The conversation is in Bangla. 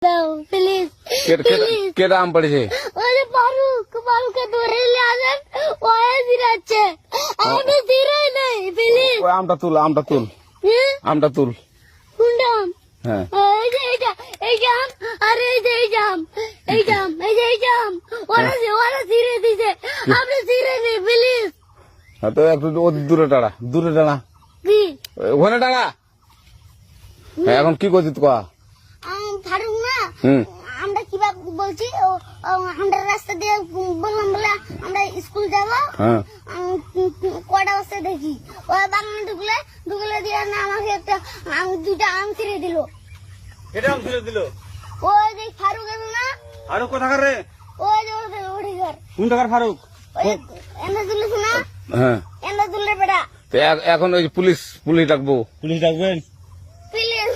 দাও প্লিজ কেটা আম পড়েছে? ওরে ফারুককে ধরে নিয়ে আসেন, ও জিরাচ্ছে, আমি জিরাই নাই, প্লিজ। ওই আমটা তুল আমটা তুল কোনটা আম? হ্যাঁ এই যে এই জাম, আর এই যে এই জাম, এই জাম, ওরা জিরে দিছে, আপনি জিরে নেই প্লিজ। হ্যাঁ, তো একটু দূরে টাড়া কি ওখানে টাড়া। হ্যাঁ, এখন কি করছিস কা? ফারুক না, হুম আমরা কিভাবে বলছি, আমরা রাস্তা দিয়ে বললাম বলে আমরা স্কুল যাবো, হ্যাঁ কটা বস্তা দেখি ওই বাগানে ঢুকলে দিয়ে না আমাকে দুটা আম ছিঁড়ে দিল। এটা আম ছিঁড়ে দিল? ওই যে ফারুক আছে না, আরো কোথাকার রে? ওই যে ওঠে ঘর, কোন টাকার ফারুক? এনে তুলিস না, হ্যাঁ এনে তুললে বেটা তো এখন ওই পুলিশ ডাকবো। পুলিশ ডাকবেন? প্লিজ